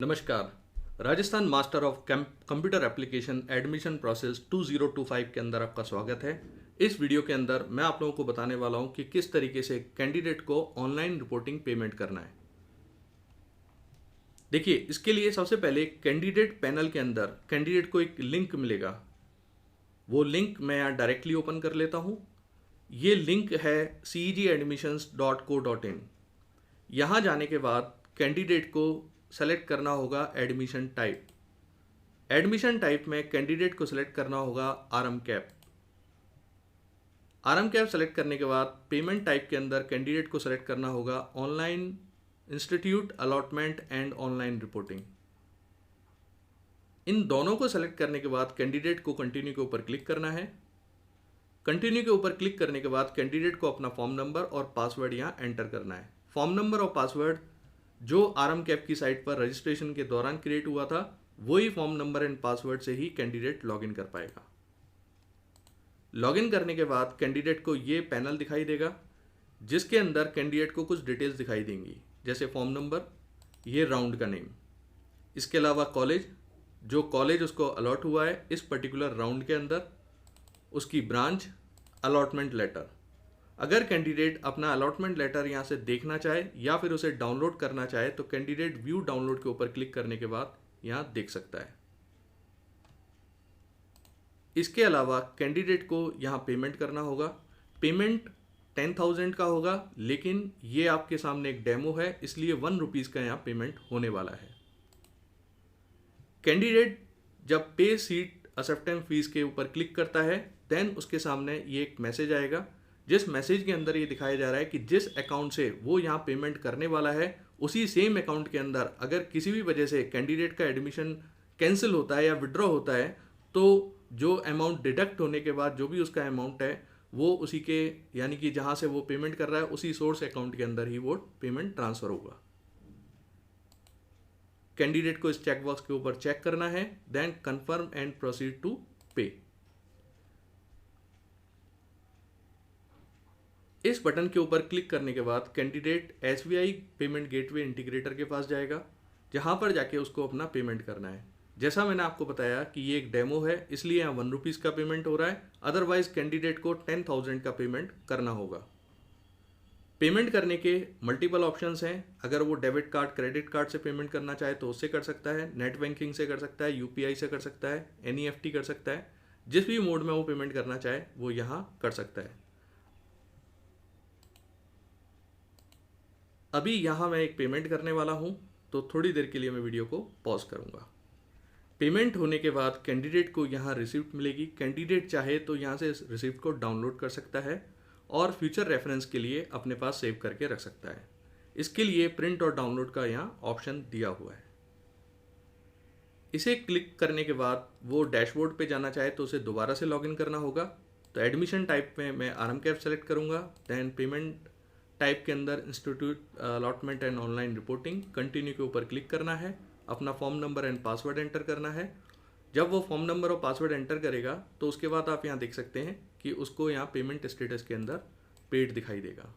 नमस्कार। Rajasthan master of computer application admission process 2025 के अंदर आपका स्वागत है। इस वीडियो के अंदर मैं आप लोगों को बताने वाला हूं कि किस तरीके से कैंडिडेट को ऑनलाइन रिपोर्टिंग पेमेंट करना है। देखिए, इसके लिए सबसे पहले कैंडिडेट पैनल के अंदर कैंडिडेट को एक लिंक मिलेगा। वो लिंक मैं यहाँ डायरेक्टली ओपन कर लेता हूँ। ये लिंक है cegadmissions.co.in। यहाँ जाने के बाद कैंडिडेट को सेलेक्ट करना होगा एडमिशन टाइप। एडमिशन टाइप में कैंडिडेट को सेलेक्ट करना होगा RM cap. RM cap select करने के बाद पेमेंट टाइप के अंदर कैंडिडेट को सेलेक्ट करना होगा online institute allotment and online reporting. इन दोनों को सेलेक्ट करने के बाद कैंडिडेट को कंटिन्यू के ऊपर क्लिक करना है। कंटिन्यू के ऊपर क्लिक करने के बाद कैंडिडेट को अपना फॉर्म नंबर और पासवर्ड यहाँ एंटर करना है। फॉर्म नंबर और पासवर्ड जो आरएम कैप की साइट पर रजिस्ट्रेशन के दौरान क्रिएट हुआ था, वही फॉर्म नंबर एंड पासवर्ड से ही कैंडिडेट लॉगिन कर पाएगा। लॉगिन करने के बाद कैंडिडेट को ये पैनल दिखाई देगा, जिसके अंदर कैंडिडेट को कुछ डिटेल्स दिखाई देंगी, जैसे फॉर्म नंबर, ये राउंड का नेम, इसके अलावा कॉलेज, जो कॉलेज उसको अलॉट हुआ है इस पर्टिकुलर राउंड के अंदर, उसकी ब्रांच, अलॉटमेंट लेटर। अगर कैंडिडेट अपना अलॉटमेंट लेटर यहाँ से देखना चाहे या फिर उसे डाउनलोड करना चाहे तो कैंडिडेट व्यू डाउनलोड के ऊपर क्लिक करने के बाद यहाँ देख सकता है। इसके अलावा कैंडिडेट को यहाँ पेमेंट करना होगा। पेमेंट 10,000 का होगा, लेकिन ये आपके सामने एक डेमो है, इसलिए 1 रुपीज़ का यहाँ पेमेंट होने वाला है। कैंडिडेट जब पे सीट एक्सेप्टेंस फीस के ऊपर क्लिक करता है, देन उसके सामने ये एक मैसेज आएगा, जिस मैसेज के अंदर ये दिखाया जा रहा है कि जिस अकाउंट से वो यहाँ पेमेंट करने वाला है, उसी सेम अकाउंट के अंदर अगर किसी भी वजह से कैंडिडेट का एडमिशन कैंसिल होता है या विड्रॉ होता है, तो जो अमाउंट डिडक्ट होने के बाद जो भी उसका अमाउंट है वो उसी के, यानी कि जहाँ से वो पेमेंट कर रहा है उसी सोर्स अकाउंट के अंदर ही वो पेमेंट ट्रांसफ़र होगा। कैंडिडेट को इस चेक बॉक्स के ऊपर चेक करना है, then confirm and proceed to pay. इस बटन के ऊपर क्लिक करने के बाद candidate SBI payment gateway integrator के पास जाएगा, जहां पर जाके उसको अपना पेमेंट करना है। जैसा मैंने आपको बताया कि ये एक डेमो है, इसलिए यहाँ 1 रुपीज़ का पेमेंट हो रहा है, अदरवाइज कैंडिडेट को 10,000 का पेमेंट करना होगा। पेमेंट करने के मल्टीपल ऑप्शंस हैं। अगर वो डेबिट कार्ड, क्रेडिट कार्ड से पेमेंट करना चाहे तो उससे कर सकता है, नेट बैंकिंग से कर सकता है, यूपीआई से कर सकता है, एनईएफटी कर सकता है। जिस भी मोड में वो पेमेंट करना चाहे वो यहाँ कर सकता है। अभी यहाँ मैं एक पेमेंट करने वाला हूँ, तो थोड़ी देर के लिए मैं वीडियो को पॉज करूँगा। पेमेंट होने के बाद कैंडिडेट को यहाँ रिसिप्ट मिलेगी। कैंडिडेट चाहे तो यहाँ से इस रिसिप्ट को डाउनलोड कर सकता है और फ्यूचर रेफरेंस के लिए अपने पास सेव करके रख सकता है। इसके लिए प्रिंट और डाउनलोड का यहाँ ऑप्शन दिया हुआ है। इसे क्लिक करने के बाद वो डैशबोर्ड पे जाना चाहे तो उसे दोबारा से लॉगिन करना होगा। तो एडमिशन टाइप में मैं आरएम कैप सेलेक्ट करूँगा, दैन पेमेंट टाइप के अंदर institute allotment and online reporting, continue के ऊपर क्लिक करना है, अपना form number and password enter करना है। जब वो फॉर्म नंबर और पासवर्ड एंटर करेगा तो उसके बाद आप यहाँ देख सकते हैं कि उसको यहाँ पेमेंट स्टेटस के अंदर पेड दिखाई देगा।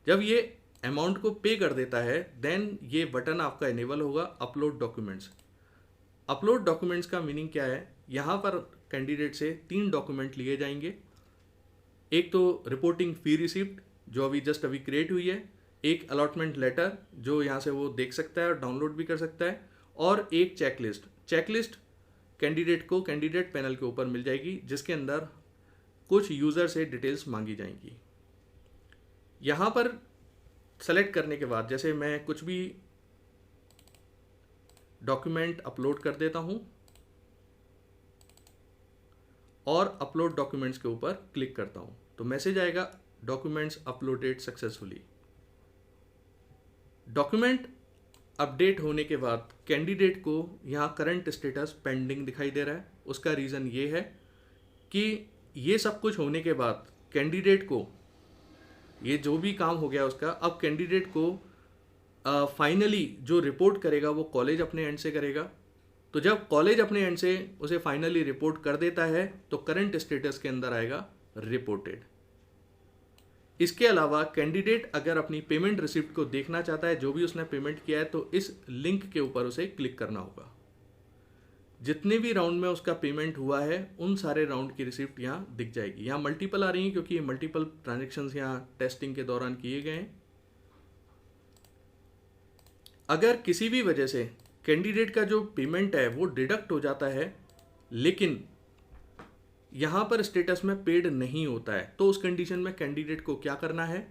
जब ये अमाउंट को पे कर देता है, देन ये बटन आपका इनेबल होगा अपलोड डॉक्यूमेंट्स। अपलोड डॉक्यूमेंट्स का मीनिंग क्या है? यहाँ पर कैंडिडेट से 3 डॉक्यूमेंट लिए जाएंगे। एक तो रिपोर्टिंग फी रिसिप्ट जो अभी क्रिएट हुई है, एक अलॉटमेंट लेटर जो यहाँ से वो देख सकता है और डाउनलोड भी कर सकता है, और एक चेकलिस्ट कैंडिडेट को कैंडिडेट पैनल के ऊपर मिल जाएगी, जिसके अंदर कुछ यूज़र से डिटेल्स मांगी जाएंगी। यहाँ पर सेलेक्ट करने के बाद जैसे मैं कुछ भी डॉक्यूमेंट अपलोड कर देता हूँ और अपलोड डॉक्यूमेंट्स के ऊपर क्लिक करता हूँ, तो मैसेज आएगा documents uploaded successfully. Document update होने के बाद कैंडिडेट को यहाँ करंट स्टेटस पेंडिंग दिखाई दे रहा है। उसका रीज़न ये है कि ये सब कुछ होने के बाद कैंडिडेट को ये जो भी काम हो गया उसका, अब कैंडिडेट को फाइनली जो रिपोर्ट करेगा वो कॉलेज अपने एंड से करेगा। तो जब कॉलेज अपने एंड से उसे फाइनली रिपोर्ट कर देता है तो करंट स्टेटस के अंदर आएगा रिपोर्टेड। इसके अलावा कैंडिडेट अगर अपनी पेमेंट रिसिप्ट को देखना चाहता है, जो भी उसने पेमेंट किया है, तो इस लिंक के ऊपर उसे क्लिक करना होगा। जितने भी राउंड में उसका पेमेंट हुआ है उन सारे राउंड की रिसिप्ट यहाँ दिख जाएगी। यहाँ मल्टीपल आ रही है क्योंकि ये मल्टीपल ट्रांजेक्शन्स यहाँ टेस्टिंग के दौरान किए गए हैं। अगर किसी भी वजह से कैंडिडेट का जो पेमेंट है वो डिडक्ट हो जाता है लेकिन यहाँ पर स्टेटस में पेड नहीं होता है, तो उस कंडीशन में कैंडिडेट को क्या करना है,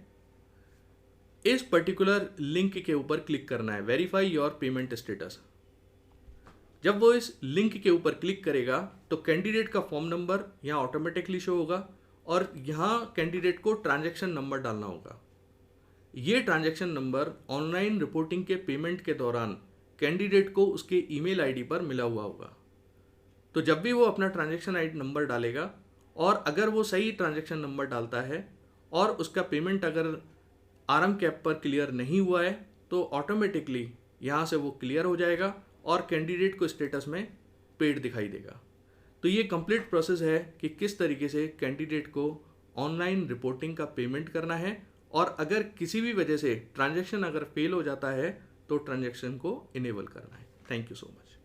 इस पर्टिकुलर लिंक के ऊपर क्लिक करना है, वेरीफाई योर पेमेंट स्टेटस। जब वो इस लिंक के ऊपर क्लिक करेगा तो कैंडिडेट का फॉर्म नंबर यहाँ ऑटोमेटिकली शो होगा और यहाँ कैंडिडेट को ट्रांजैक्शन नंबर डालना होगा। ये ट्रांजैक्शन नंबर ऑनलाइन रिपोर्टिंग के पेमेंट के दौरान कैंडिडेट को उसके ईमेल आईडी पर मिला हुआ होगा। तो जब भी वो अपना ट्रांजैक्शन आईडी नंबर डालेगा और अगर वो सही ट्रांजैक्शन नंबर डालता है और उसका पेमेंट अगर आरएम कैप पर क्लियर नहीं हुआ है तो ऑटोमेटिकली यहाँ से वो क्लियर हो जाएगा और कैंडिडेट को स्टेटस में पेड दिखाई देगा। तो ये कंप्लीट प्रोसेस है कि किस तरीके से कैंडिडेट को ऑनलाइन रिपोर्टिंग का पेमेंट करना है और अगर किसी भी वजह से ट्रांजैक्शन अगर फेल हो जाता है तो ट्रांजैक्शन को इनेबल करना है। Thank you so much.